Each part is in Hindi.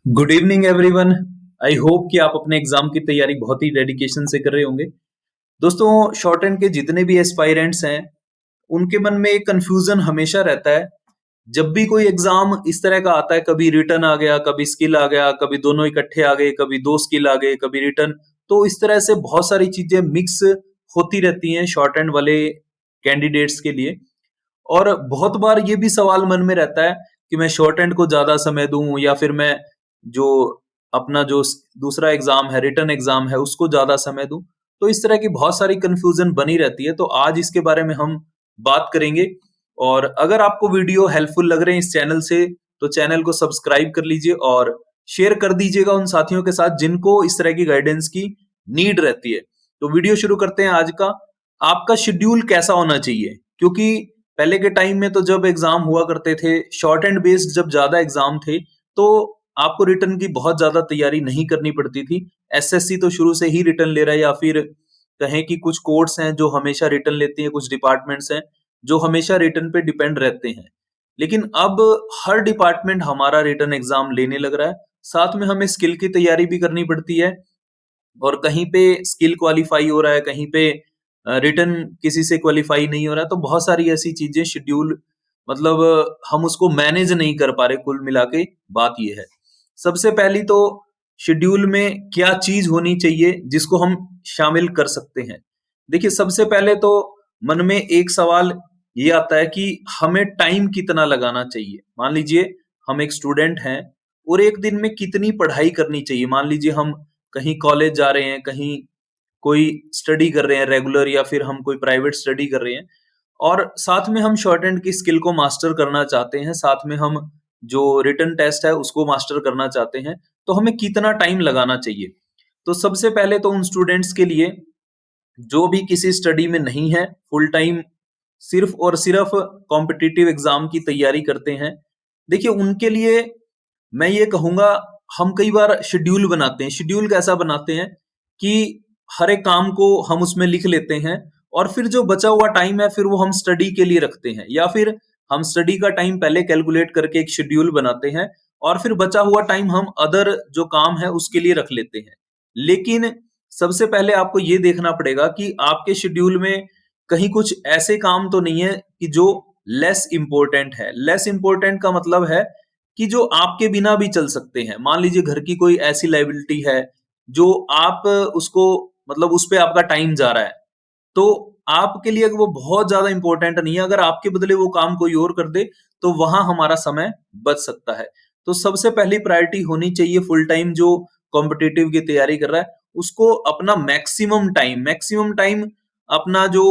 Good evening everyone. I hope कि आप अपने एग्जाम की तैयारी बहुत ही डेडिकेशन से कर रहे होंगे। दोस्तों, शॉर्ट एंड के जितने भी एस्पायरेंट्स हैं उनके मन में एक कंफ्यूजन हमेशा रहता है। जब भी कोई एग्जाम इस तरह का आता है, कभी रिटर्न आ गया, कभी स्किल आ गया, कभी दोनों इकट्ठे आ गए, कभी दो स्किल आ गए, कभी रिटर्न। तो इस तरह से बहुत सारी चीजें मिक्स होती रहती हैं शॉर्ट एंड वाले कैंडिडेट्स के लिए। और बहुत बार ये भी सवाल मन में रहता है कि मैं शॉर्ट एंड को ज्यादा समय दूं या फिर मैं जो अपना जो दूसरा एग्जाम है, रिटर्न एग्जाम है, उसको ज्यादा समय दूं। तो इस तरह की बहुत सारी कंफ्यूजन बनी रहती है, तो आज इसके बारे में हम बात करेंगे। और अगर आपको वीडियो हेल्पफुल लग रहे हैं इस चैनल से, तो चैनल को सब्सक्राइब कर लीजिए और शेयर कर दीजिएगा उन साथियों के साथ जिनको इस तरह की गाइडेंस की नीड रहती है। तो वीडियो शुरू करते हैं आज का। आपका शेड्यूल कैसा होना चाहिए? क्योंकि पहले के टाइम में तो जब एग्जाम हुआ करते थे, शॉर्ट एंड बेस्ड जब ज्यादा एग्जाम थे, तो आपको रिटर्न की बहुत ज्यादा तैयारी नहीं करनी पड़ती थी। एसएससी तो शुरू से ही रिटर्न ले रहा है, या फिर कहें कि कुछ कोर्स हैं जो हमेशा रिटर्न लेती हैं, कुछ डिपार्टमेंट्स हैं जो हमेशा रिटर्न पे डिपेंड रहते हैं। लेकिन अब हर डिपार्टमेंट हमारा रिटर्न एग्जाम लेने लग रहा है। साथ में हमें स्किल की तैयारी भी करनी पड़ती है, और कहीं पे स्किल क्वालिफाई हो रहा है, कहीं पे रिटर्न किसी से क्वालिफाई नहीं हो रहा है। तो बहुत सारी ऐसी चीजें शेड्यूल, मतलब हम उसको मैनेज नहीं कर पा रहे। कुल मिला के बात ये है। सबसे पहली तो शेड्यूल में क्या चीज होनी चाहिए जिसको हम शामिल कर सकते हैं। देखिए, सबसे पहले तो मन में एक सवाल ये आता है कि हमें टाइम कितना लगाना चाहिए। मान लीजिए हम एक स्टूडेंट हैं और एक दिन में कितनी पढ़ाई करनी चाहिए। मान लीजिए हम कहीं कॉलेज जा रहे हैं, कहीं कोई स्टडी कर रहे हैं रेगुलर, या फिर हम कोई प्राइवेट स्टडी कर रहे हैं, और साथ में हम शॉर्ट हैंड की स्किल को मास्टर करना चाहते हैं, साथ में हम जो रिटन टेस्ट है उसको मास्टर करना चाहते हैं। तो हमें कितना टाइम लगाना चाहिए? तो सबसे पहले तो उन स्टूडेंट्स के लिए जो भी किसी स्टडी में नहीं है, फुल टाइम सिर्फ और सिर्फ कॉम्पिटिटिव एग्जाम की तैयारी करते हैं, देखिए उनके लिए मैं ये कहूंगा, हम कई बार शेड्यूल बनाते हैं। शेड्यूल कैसा बनाते हैं कि हर एक काम को हम उसमें लिख लेते हैं, और फिर जो बचा हुआ टाइम है फिर वो हम स्टडी के लिए रखते हैं, या फिर हम स्टडी का टाइम पहले कैलकुलेट करके एक शेड्यूल बनाते हैं, और फिर बचा हुआ टाइम हम अदर जो काम है उसके लिए रख लेते हैं। लेकिन सबसे पहले आपको ये देखना पड़ेगा कि आपके शेड्यूल में कहीं कुछ ऐसे काम तो नहीं है कि जो लेस इंपॉर्टेंट है। लेस इंपॉर्टेंट का मतलब है कि जो आपके बिना भी चल सकते हैं। मान लीजिए घर की कोई ऐसी लाइबिलिटी है जो आप उसको, मतलब उस पे आपका टाइम जा रहा है, तो आपके लिए वो बहुत ज्यादा इंपॉर्टेंट नहीं है। अगर आपके बदले वो काम कोई और कर दे तो वहां हमारा समय बच सकता है। तो सबसे पहली प्रायोरिटी होनी चाहिए, फुल टाइम जो कॉम्पिटिटिव की तैयारी कर रहा है उसको अपना मैक्सिमम टाइम अपना जो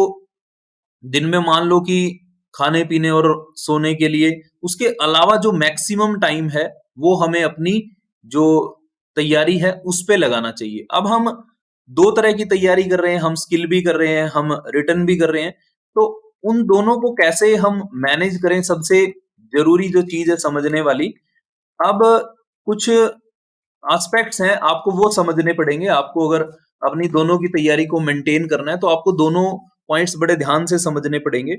दिन में, मान लो कि खाने पीने और सोने के लिए, उसके अलावा जो मैक्सिमम टाइम है वो हमें अपनी जो तैयारी है उस पे लगाना चाहिए। अब हम दो तरह की तैयारी कर रहे हैं, हम स्किल भी कर रहे हैं, हम रिटर्न भी कर रहे हैं। तो उन दोनों को कैसे हम मैनेज करें, सबसे जरूरी जो चीज है समझने वाली। अब कुछ एस्पेक्ट्स हैं, आपको वो समझने पड़ेंगे। आपको अगर अपनी दोनों की तैयारी को मेंटेन करना है तो आपको दोनों पॉइंट्स बड़े ध्यान से समझने पड़ेंगे।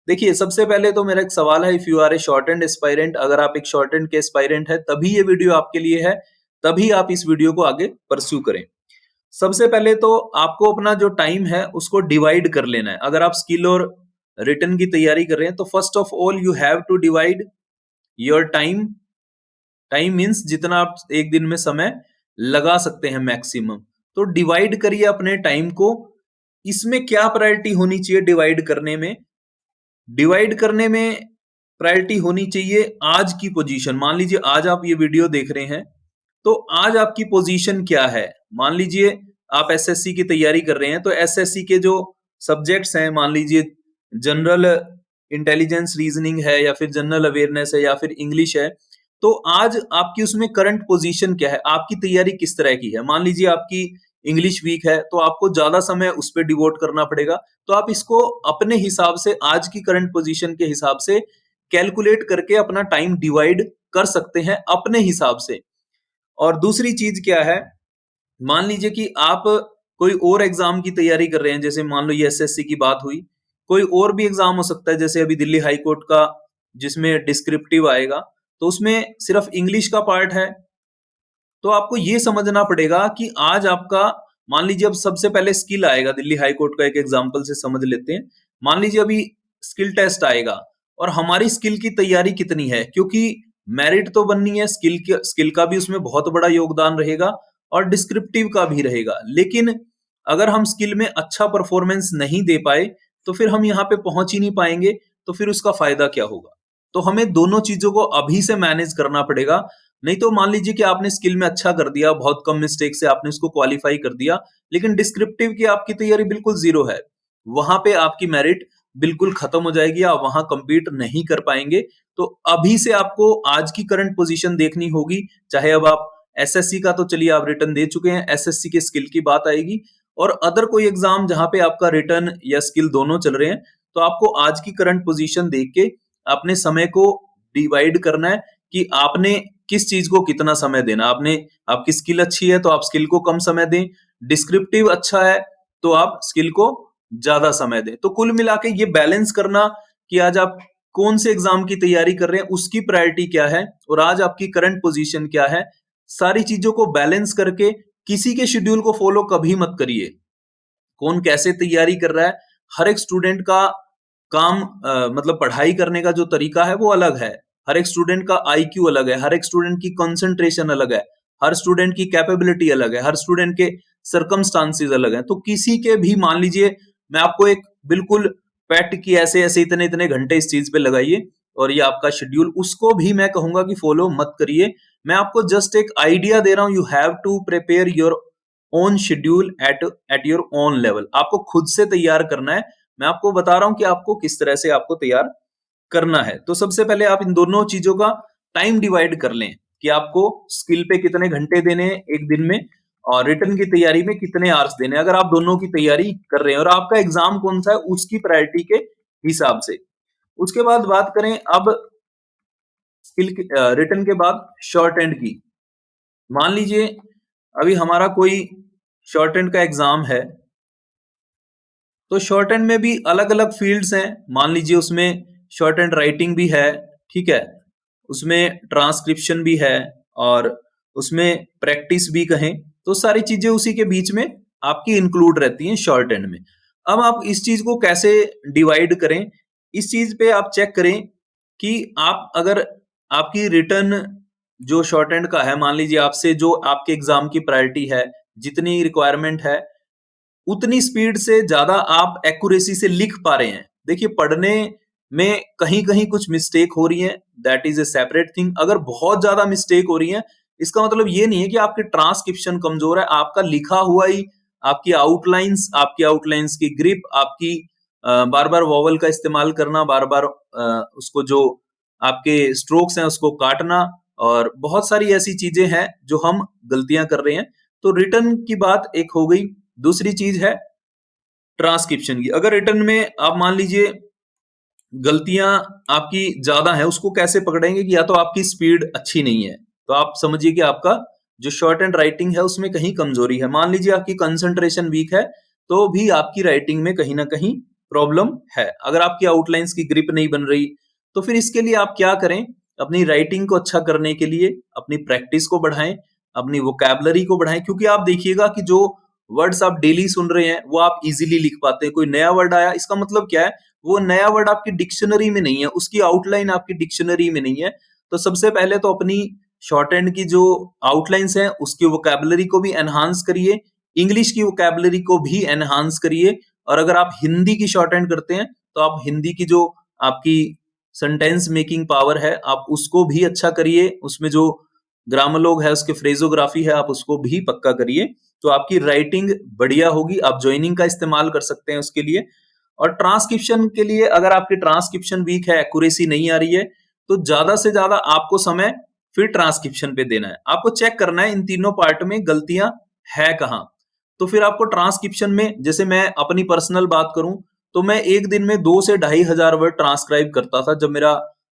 देखिए, सबसे पहले तो मेरा एक सवाल है, if you are a short and aspirant, अगर आप एक शॉर्ट एंड के एस्पायरेंट है तभी ये वीडियो आपके लिए है, तभी आप इस वीडियो को आगे परस्यू करें। सबसे पहले तो आपको अपना जो टाइम है उसको डिवाइड कर लेना है। अगर आप स्किल और रिटर्न की तैयारी कर रहे हैं तो first of all you have to divide your time. Time means जितना आप एक दिन में समय लगा सकते हैं मैक्सिमम। तो डिवाइड करिए अपने टाइम को। इसमें क्या प्रायोरिटी होनी चाहिए डिवाइड करने में? डिवाइड करने में प्रायोरिटी होनी चाहिए आज की पोजीशन। मान लीजिए आज आप ये वीडियो देख रहे हैं, तो आज आपकी पोजीशन क्या है? मान लीजिए आप एसएससी की तैयारी कर रहे हैं, तो एसएससी के जो सब्जेक्ट्स हैं, मान लीजिए जनरल इंटेलिजेंस रीजनिंग है, या फिर जनरल अवेयरनेस है, या फिर इंग्लिश है। तो आज आपकी उसमें करंट पोजीशन क्या है, आपकी तैयारी किस तरह की है? मान लीजिए आपकी इंग्लिश वीक है तो आपको ज्यादा समय उस पर डिवोट करना पड़ेगा। तो आप इसको अपने हिसाब से, आज की करंट पोजीशन के हिसाब से कैलकुलेट करके अपना टाइम डिवाइड कर सकते हैं अपने हिसाब से। और दूसरी चीज क्या है, मान लीजिए कि आप कोई और एग्जाम की तैयारी कर रहे हैं, जैसे मान लो ये एसएससी की बात हुई, कोई और भी एग्जाम हो सकता है, जैसे अभी दिल्ली हाई कोर्ट का जिसमें डिस्क्रिप्टिव आएगा, तो उसमें सिर्फ इंग्लिश का पार्ट है, तो आपको ये समझना पड़ेगा कि आज आपका, मान लीजिए अब सबसे पहले स्किल आएगा, दिल्ली हाई कोर्ट का एक एग्जांपल से समझ लेते हैं। मान लीजिए अभी स्किल टेस्ट आएगा और हमारी स्किल की तैयारी कितनी है, क्योंकि मेरिट तो बननी है, स्किल का भी उसमें बहुत बड़ा योगदान रहेगा और डिस्क्रिप्टिव का भी रहेगा। लेकिन अगर हम स्किल में अच्छा परफॉर्मेंस नहीं दे पाए तो फिर हम यहाँ पे पहुंच ही नहीं पाएंगे, तो फिर उसका फायदा क्या होगा। तो हमें दोनों चीजों को अभी से मैनेज करना पड़ेगा। नहीं तो मान लीजिए कि आपने स्किल में अच्छा कर दिया, बहुत कम मिस्टेक से आपने उसको क्वालिफाई कर दिया, लेकिन डिस्क्रिप्टिव की आपकी तैयारी बिल्कुल जीरो है, वहां पे आपकी मेरिट बिल्कुल खत्म हो जाएगी, आप वहां compete नहीं कर पाएंगे। तो अभी से आपको आज की करंट पोजीशन देखनी होगी। चाहे अब आप एसएससी का तो चलिए आप रिटर्न दे चुके हैं, एसएससी के स्किल की बात आएगी, और अदर कोई एग्जाम जहां पे आपका रिटर्न या स्किल दोनों चल रहे हैं, तो आपको आज की करंट पोजीशन देख के अपने समय को डिवाइड करना है कि आपने किस चीज को कितना समय देना। आपने, आपकी स्किल अच्छी है तो आप स्किल को कम समय दें, डिस्क्रिप्टिव अच्छा है तो आप स्किल को ज्यादा समय दें। तो कुल मिला के ये बैलेंस करना कि आज आप कौन से एग्जाम की तैयारी कर रहे हैं, उसकी प्रायोरिटी क्या है और आज आपकी करंट पोजीशन क्या है, सारी चीजों को बैलेंस करके किसी के शेड्यूल को फॉलो कभी मत करिए। कौन कैसे तैयारी कर रहा है, हर एक स्टूडेंट का काम मतलब पढ़ाई करने का जो तरीका है वो अलग है, हर एक स्टूडेंट का आईक्यू अलग है, हर एक स्टूडेंट की कंसंट्रेशन अलग है, हर स्टूडेंट की कैपेबिलिटी अलग है, हर स्टूडेंट के सर्कमस्टांसेस अलग हैं। तो किसी के भी, मान लीजिए मैं आपको एक बिल्कुल पैट की ऐसे ऐसे इतने इतने घंटे इस चीज पे लगाइए और ये आपका शेड्यूल, उसको भी मैं कहूंगा कि फॉलो मत करिए। मैं आपको जस्ट एक आइडिया दे रहा हूं, you have to prepare your own schedule at your own level. आपको खुद से तैयार करना है, मैं आपको बता रहा हूं कि आपको किस तरह से आपको तैयार करना है। तो सबसे पहले आप इन दोनों चीजों का टाइम डिवाइड कर लें कि आपको स्किल पे कितने घंटे देने हैं एक दिन में और रिटर्न की तैयारी में कितने आवर्स देने हैं, अगर आप दोनों की तैयारी कर रहे हैं और आपका एग्जाम कौन सा है उसकी प्रायोरिटी के हिसाब से। उसके बाद बात करें अब स्किल रिटर्न के बाद शॉर्ट एंड की। मान लीजिए अभी हमारा कोई शॉर्ट एंड का एग्जाम है, तो शॉर्ट एंड में भी अलग अलग फील्ड्स हैं। मान लीजिए उसमें शॉर्ट एंड राइटिंग भी है, ठीक है, उसमें ट्रांसक्रिप्शन भी है और उसमें प्रैक्टिस भी कहें, तो सारी चीजें उसी के बीच में आपकी इंक्लूड रहती हैं शॉर्ट एंड में। अब आप इस चीज को कैसे डिवाइड करें, इस चीज पे आप चेक करें कि आप अगर आपकी रिटर्न जो शॉर्ट एंड का है, मान लीजिए आपसे जो आपके एग्जाम की प्रायोरिटी है, जितनी रिक्वायरमेंट है उतनी स्पीड से ज्यादा आप एक्यूरेसी से लिख पा रहे हैं। देखिए पढ़ने में कहीं कहीं कुछ मिस्टेक हो रही है, that is a separate thing. अगर बहुत ज्यादा मिस्टेक हो रही है इसका मतलब ये नहीं है कि आपकी ट्रांसक्रिप्शन कमजोर है, आपका लिखा हुआ ही, आपकी आउटलाइंस की ग्रिप, आपकी बार बार वॉवल का इस्तेमाल करना, बार बार उसको जो आपके स्ट्रोक्स हैं उसको काटना, और बहुत सारी ऐसी चीजें हैं जो हम गलतियां कर रहे हैं। तो रिटर्न की बात एक हो गई। दूसरी चीज है ट्रांसक्रिप्शन की। अगर रिटर्न में आप मान लीजिए गलतियां आपकी ज्यादा है, उसको कैसे पकड़ेंगे कि या तो आपकी स्पीड अच्छी नहीं है, तो आप समझिए कि आपका जो शॉर्ट एंड राइटिंग है उसमें कहीं कमजोरी है। मान लीजिए आपकी कंसंट्रेशन वीक है तो भी आपकी राइटिंग में कहीं ना कहीं प्रॉब्लम है। अगर आपकी आउटलाइंस की ग्रिप नहीं बन रही तो फिर इसके लिए आप क्या करें, अपनी राइटिंग को अच्छा करने के लिए अपनी प्रैक्टिस को बढ़ाएं, अपनी वोकैबुलरी को बढ़ाएं, क्योंकि आप देखिएगा कि जो वर्ड्स आप डेली सुन रहे हैं वो आप इजीली लिख पाते हैं। कोई नया वर्ड आया, इसका मतलब क्या है, वो नया वर्ड आपकी डिक्शनरी में नहीं है, उसकी आउटलाइन आपकी डिक्शनरी में नहीं है। तो सबसे पहले तो अपनी शॉर्ट हैंड की जो आउटलाइंस है उसकी वोकैबुलरी को भी एनहांस करिए, इंग्लिश की वोकैबुलरी को भी एनहांस करिए। और अगर आप हिंदी की शॉर्ट हैंड करते हैं तो आप हिंदी की जो आपकी सेंटेंस मेकिंग पावर है आप उसको भी अच्छा करिए, उसमें जो ग्रामर है उसके फ्रेजोग्राफी है आप उसको भी पक्का करिए, तो आपकी राइटिंग बढ़िया होगी। आप ज्वाइनिंग का इस्तेमाल कर सकते हैं उसके लिए। और ट्रांसक्रिप्शन के लिए अगर आपकी ट्रांसक्रिप्शन वीक है, एक्यूरेसी नहीं आ रही है, तो ज्यादा से ज्यादा आपको समय फिर ट्रांसक्रिप्शन पे देना है। आपको चेक करना है इन तीनों पार्ट में गलतियां है कहाँ। तो फिर आपको ट्रांसक्रिप्शन में, जैसे मैं अपनी पर्सनल बात करूं तो मैं एक दिन में 2 से 2,500 वर्ड ट्रांसक्राइब करता था जब मेरा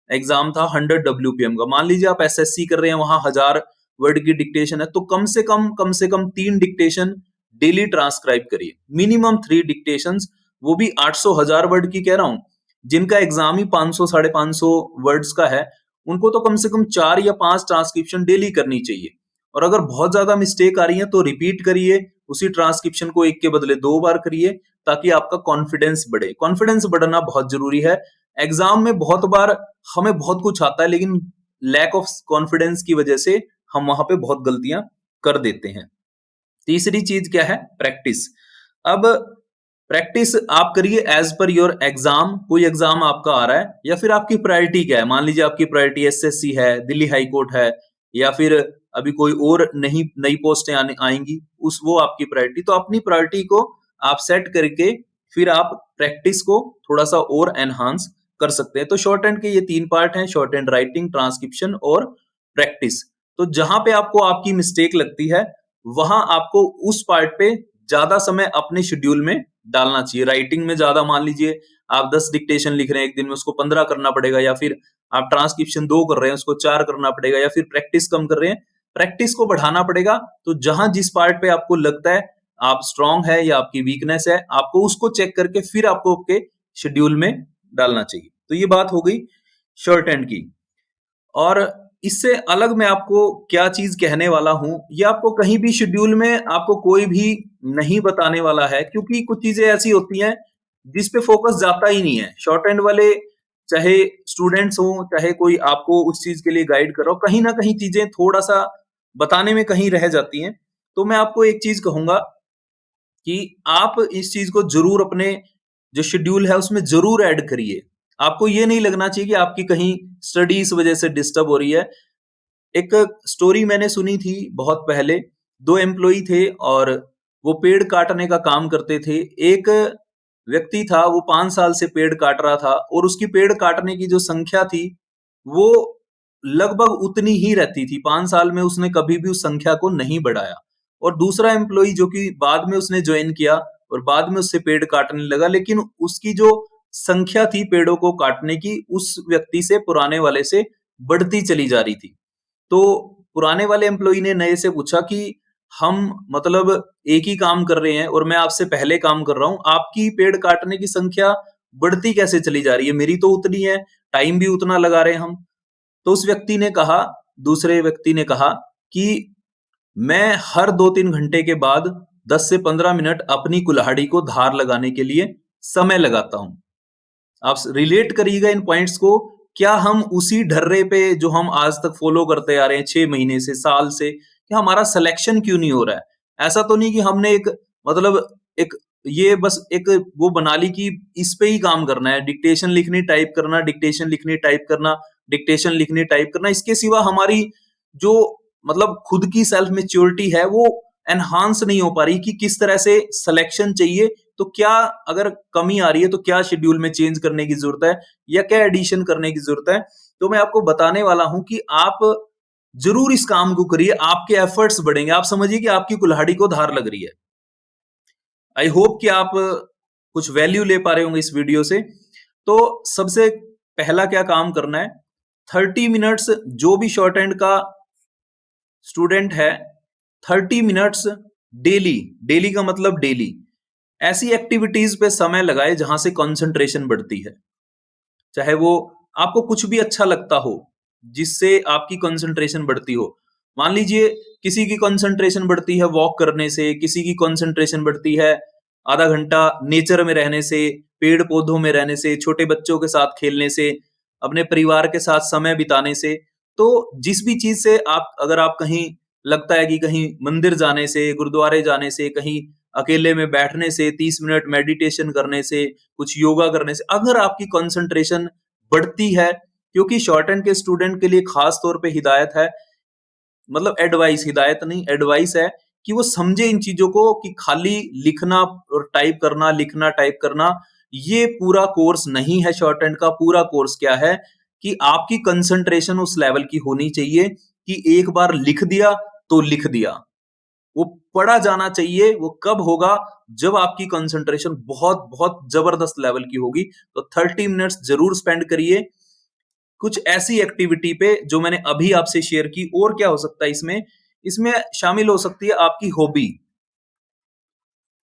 एग्जाम था 100 WPM का। मान लीजिए आप एसएससी कर रहे हैं, वहां 1000 वर्ड की डिक्टेशन है, तो कम से कम 3 डिक्टेशन डेली ट्रांसक्राइब करिए, मिनिमम 3 डिक्टेशंस, वो भी 800 1000 वर्ड की कह रहा हूं। जिनका एग्जाम ही 500 550 वर्ड्स का है उनको तो कम से कम 4 या 5 ट्रांसक्रिप्शन डेली करनी चाहिए। और अगर बहुत ज्यादा मिस्टेक आ रही है तो रिपीट करिए, उसी ट्रांसक्रिप्शन को एक के बदले 2 बार करिए, ताकि आपका कॉन्फिडेंस बढ़े। कॉन्फिडेंस बढ़ना बहुत जरूरी है। एग्जाम में बहुत बार हमें बहुत कुछ आता है, लेकिन लैक ऑफ कॉन्फिडेंस की वजह से हम वहां पे बहुत गलतियां कर देते हैं। तीसरी चीज क्या है? प्रैक्टिस। अब प्रैक्टिस आप करिए एज पर योर एग्जाम। कोई एग्जाम आपका आ रहा है, या फिर आपकी प्रायोरिटी क्या है? मान लीजिए आपकी प्रायोरिटी एसएससी है, दिल्ली हाई कोर्ट है, या फिर अभी कोई और नई पोस्टें आएंगी, उस वो आपकी प्रायोरिटी। तो अपनी प्रायोरिटी को आप सेट करके फिर आप प्रैक्टिस को थोड़ा सा और एनहांस कर सकते हैं। तो शॉर्ट हैंड के ये 3 पार्ट हैं: शॉर्ट हैंड राइटिंग, ट्रांसक्रिप्शन और प्रैक्टिस। तो जहां पे आपको आपकी मिस्टेक लगती है, वहां आपको उस पार्ट पे ज्यादा समय अपने शेड्यूल में डालना चाहिए। राइटिंग में ज्यादा, मान लीजिए आप 10 डिक्टेशन लिख रहे हैं एक दिन में, उसको 15 करना पड़ेगा, या फिर आप ट्रांसक्रिप्शन 2 कर रहे हैं, उसको 4 करना पड़ेगा, या फिर प्रैक्टिस कम कर रहे हैं, प्रैक्टिस को बढ़ाना पड़ेगा। तो जहां जिस पार्ट पे आपको लगता है आप स्ट्रांग है या आपकी वीकनेस है, आपको उसको चेक करके फिर आपको आपके शेड्यूल में डालना चाहिए। तो ये बात हो गई शॉर्ट हैंड की। और इससे अलग मैं आपको क्या चीज कहने वाला हूं, ये आपको कहीं भी शेड्यूल में आपको कोई भी नहीं बताने वाला है, क्योंकि कुछ चीजें ऐसी होती हैं जिस पे फोकस जाता ही नहीं है। शॉर्ट हैंड वाले, चाहे स्टूडेंट्स हो, चाहे कोई आपको उस चीज के लिए गाइड कर रहा हो, कहीं ना कहीं चीजें थोड़ा सा बताने में कहीं रह जाती हैं। तो मैं आपको एक चीज कहूंगा कि आप इस चीज को जरूर अपने जो शेड्यूल है उसमें जरूर ऐड करिए। आपको ये नहीं लगना चाहिए कि आपकी कहीं स्टडी इस वजह से डिस्टर्ब हो रही है। एक स्टोरी मैंने सुनी थी बहुत पहले। 2 एम्प्लॉई थे और वो पेड़ काटने का काम करते थे। एक व्यक्ति था, वो 5 साल से पेड़ काट रहा था, और उसकी पेड़ काटने की जो संख्या थी वो लगभग उतनी ही रहती थी। 5 साल में उसने कभी भी उस संख्या को नहीं बढ़ाया। और दूसरा एम्प्लॉई जो कि बाद में उसने ज्वाइन किया और बाद में उससे पेड़ काटने लगा, लेकिन उसकी जो संख्या थी पेड़ों को काटने की, उस व्यक्ति से, पुराने वाले से बढ़ती चली जा रही थी। तो पुराने वाले एम्प्लॉई ने नए से पूछा कि हम मतलब एक ही काम कर रहे हैं और मैं आपसे पहले काम कर रहा हूं, आपकी पेड़ काटने की संख्या बढ़ती कैसे चली जा रही है? मेरी तो उतनी है, टाइम भी उतना लगा रहे हैं हम। तो उस व्यक्ति ने कहा, दूसरे व्यक्ति ने कहा कि मैं हर 2-3 घंटे के बाद 10 से 15 मिनट अपनी कुल्हाड़ी को धार लगाने के लिए समय लगाता हूं। आप रिलेट करिएगा इन पॉइंट्स को। क्या हम उसी ढर्रे पे जो हम आज तक फॉलो करते आ रहे हैं 6 महीने से, साल से, क्या हमारा सिलेक्शन क्यों नहीं हो रहा है? ऐसा तो नहीं कि हमने एक मतलब एक ये बस एक वो बना ली कि इस पे ही काम करना है, डिक्टेशन लिखनी, टाइप करना, डिक्टेशन लिखनी, टाइप करना, डिक्टेशन लिखनी, टाइप करना। इसके सिवा हमारी जो मतलब खुद की सेल्फ मेच्योरिटी है वो एनहांस नहीं हो पा रही कि किस तरह से सिलेक्शन चाहिए। तो क्या अगर कमी आ रही है तो क्या शेड्यूल में चेंज करने की जरूरत है, या क्या एडिशन करने की जरूरत है? तो मैं आपको बताने वाला हूं कि आप जरूर इस काम को करिए, आपके एफर्ट्स बढ़ेंगे। आप समझिए कि आपकी कुल्हाड़ी को धार लग रही है। आई होप कि आप कुछ वैल्यू ले पा रहे होंगे इस वीडियो से। तो सबसे पहला क्या काम करना है, 30 मिनट्स, जो भी शॉर्ट हैंड का स्टूडेंट है, 30 मिनट्स डेली, डेली का मतलब डेली, ऐसी एक्टिविटीज पे समय लगाए जहां से कंसंट्रेशन बढ़ती है। चाहे वो आपको कुछ भी अच्छा लगता हो जिससे आपकी कंसंट्रेशन बढ़ती हो। मान लीजिए किसी की कंसंट्रेशन बढ़ती है वॉक करने से, किसी की कंसंट्रेशन बढ़ती है आधा घंटा नेचर में रहने से, पेड़ पौधों में रहने से, छोटे बच्चों के साथ खेलने से, अपने परिवार के साथ समय बिताने से। तो जिस भी चीज से आप, अगर आप कहीं लगता है कि कहीं मंदिर जाने से, गुरुद्वारे जाने से, कहीं अकेले में बैठने से, 30 मिनट मेडिटेशन करने से, कुछ योगा करने से अगर आपकी कंसंट्रेशन बढ़ती है, क्योंकि शॉर्ट हैंड के स्टूडेंट के लिए खास तौर पे हिदायत है, मतलब एडवाइस, हिदायत नहीं एडवाइस है, कि वो समझे इन चीजों को कि खाली लिखना और टाइप करना, लिखना टाइप करना ये पूरा कोर्स नहीं है। शॉर्ट हैंड का पूरा कोर्स क्या है कि आपकी कंसंट्रेशन उस लेवल की होनी चाहिए कि एक बार लिख दिया तो लिख दिया। वो पढ़ा जाना चाहिए। वो कब होगा? जब आपकी कंसंट्रेशन बहुत बहुत जबरदस्त लेवल की होगी। तो 30 मिनट्स जरूर स्पेंड करिए कुछ ऐसी एक्टिविटी पे जो मैंने अभी आपसे शेयर की। और क्या हो सकता है इसमें? इसमें शामिल हो सकती है आपकी हॉबी।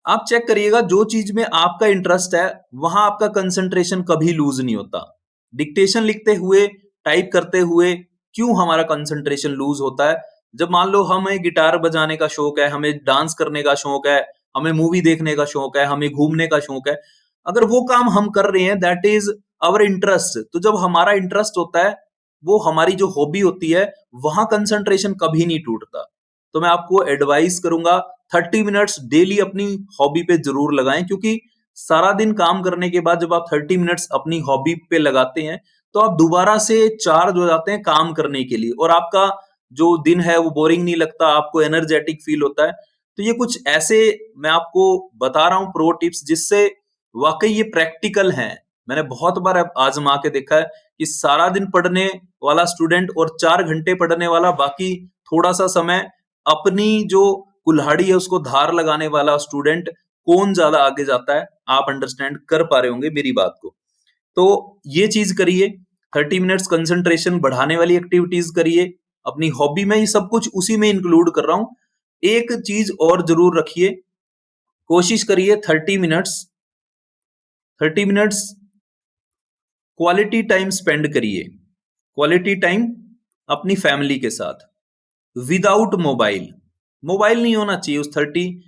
आप चेक करिएगा, जो चीज में आपका इंटरेस्ट है वहां आपका कंसंट्रेशन कभी लूज नहीं होता। डिक्टेशन लिखते हुए, टाइप करते हुए क्यों हमारा कंसंट्रेशन लूज होता है? जब मान लो हमें गिटार बजाने का शौक है, हमें डांस करने का शौक है, हमें मूवी देखने का शौक है, हमें घूमने का शौक है, अगर वो काम हम कर रहे हैं दैट इज आवर इंटरेस्ट, तो जब हमारा इंटरेस्ट होता है, वो हमारी जो हॉबी होती है, वहां कंसंट्रेशन कभी नहीं टूटता। तो मैं आपको एडवाइस करूंगा 30 मिनट्स डेली अपनी हॉबी पे जरूर लगाएं, क्योंकि सारा दिन काम करने के बाद जब आप 30 मिनट्स अपनी हॉबी पे लगाते हैं, तो आप दोबारा से चार्ज हो जाते हैं काम करने के लिए, और आपका जो दिन है वो बोरिंग नहीं लगता, आपको एनर्जेटिक फील होता है। तो ये कुछ ऐसे मैं आपको बता रहा हूं प्रो टिप्स, जिससे वाकई ये प्रैक्टिकल हैं। मैंने बहुत बार अब आजमा के देखा है कि सारा दिन पढ़ने वाला स्टूडेंट और 4 घंटे पढ़ने वाला, बाकी थोड़ा सा समय अपनी जो कुल्हाड़ी है उसको धार लगाने वाला स्टूडेंट, कौन ज्यादा आगे जाता है। आप अंडरस्टैंड कर पा रहे होंगे मेरी बात को। तो ये चीज करिए, 30 मिनट्स कंसंट्रेशन बढ़ाने वाली एक्टिविटीज करिए अपनी हॉबी में, ये सब कुछ उसी में इंक्लूड कर रहा हूं। एक चीज और जरूर रखिए, कोशिश करिए 30 मिनट्स क्वालिटी टाइम स्पेंड करिए, क्वालिटी टाइम अपनी फैमिली के साथ, विदाउट मोबाइल। मोबाइल नहीं होना चाहिए उस 30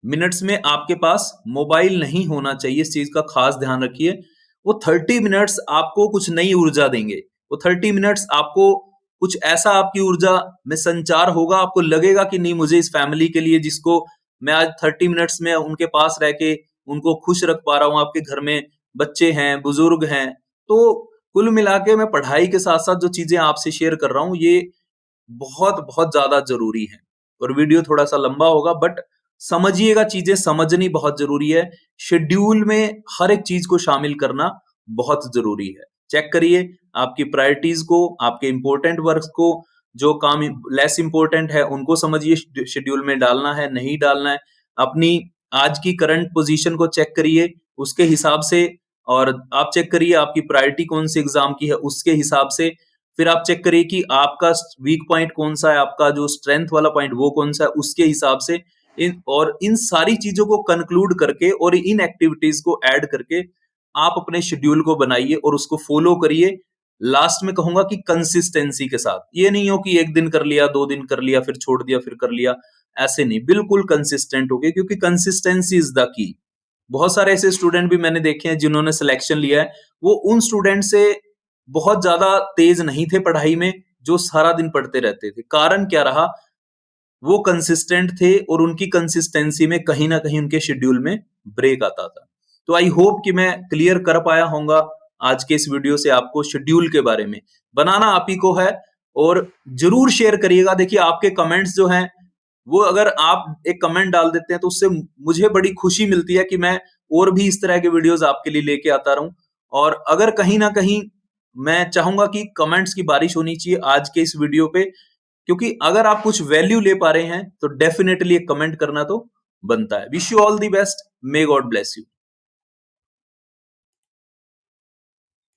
मिनट्स में, आपके पास मोबाइल नहीं होना चाहिए, इस चीज का खास ध्यान रखिए। वो 30 मिनट्स आपको कुछ नई ऊर्जा देंगे, वो 30 मिनट्स आपको कुछ ऐसा आपकी ऊर्जा में संचार होगा, आपको लगेगा कि नहीं, मुझे इस फैमिली के लिए, जिसको मैं आज 30 मिनट्स में उनके पास रह के उनको खुश रख पा रहा हूँ, आपके घर में बच्चे हैं, बुजुर्ग हैं, तो कुल मिला के मैं पढ़ाई के साथ साथ जो चीजें आपसे शेयर कर रहा हूँ, ये बहुत बहुत ज्यादा जरूरी है। और वीडियो थोड़ा सा लंबा होगा, बट समझिएगा, चीजें समझनी बहुत जरूरी है। शेड्यूल में हर एक चीज को शामिल करना बहुत जरूरी है। चेक करिए आपकी प्रायोरिटीज को, आपके इंपॉर्टेंट वर्क को, जो काम लेस इंपॉर्टेंट है उनको समझिए, शेड्यूल में डालना है नहीं डालना है। अपनी आज की करंट पोजीशन को चेक करिए उसके हिसाब से, और आप चेक करिए आपकी प्रायोरिटी कौन सी एग्जाम की है उसके हिसाब से। फिर आप चेक करिए कि आपका वीक पॉइंट कौन सा है, आपका जो स्ट्रेंथ वाला पॉइंट वो कौन सा है, उसके हिसाब से इन सारी चीजों को कंक्लूड करके और इन एक्टिविटीज को ऐड करके आप अपने शेड्यूल को बनाइए और उसको फॉलो करिए। लास्ट में कहूंगा कि कंसिस्टेंसी के साथ, ये नहीं हो कि एक दिन कर लिया, 2 दिन कर लिया, फिर छोड़ दिया, फिर कर लिया, ऐसे नहीं, बिल्कुल कंसिस्टेंट हो गए, क्योंकि कंसिस्टेंसी इज द की। बहुत सारे ऐसे स्टूडेंट भी मैंने देखे हैं जिन्होंने सिलेक्शन लिया है, वो उन स्टूडेंट से बहुत ज्यादा तेज नहीं थे पढ़ाई में, जो सारा दिन पढ़ते रहते थे। कारण क्या रहा, वो कंसिस्टेंट थे और उनकी कंसिस्टेंसी में कहीं ना कहीं उनके शेड्यूल में ब्रेक आता था। तो आई होप कि मैं क्लियर कर पाया होऊंगा आज के इस वीडियो से आपको शेड्यूल के बारे में। बनाना आप ही को है, और जरूर शेयर करिएगा। देखिए आपके कमेंट्स जो हैं, वो अगर आप एक कमेंट डाल देते हैं तो उससे मुझे बड़ी खुशी मिलती है कि मैं और भी इस तरह के वीडियोस आपके लिए लेके आता रहूं। और अगर कहीं ना कहीं मैं चाहूंगा कि कमेंट्स की बारिश होनी चाहिए आज के इस वीडियो पे, क्योंकि अगर आप कुछ वैल्यू ले पा रहे हैं तो डेफिनेटली एक कमेंट करना तो बनता है। Wish you all the best, may God bless you.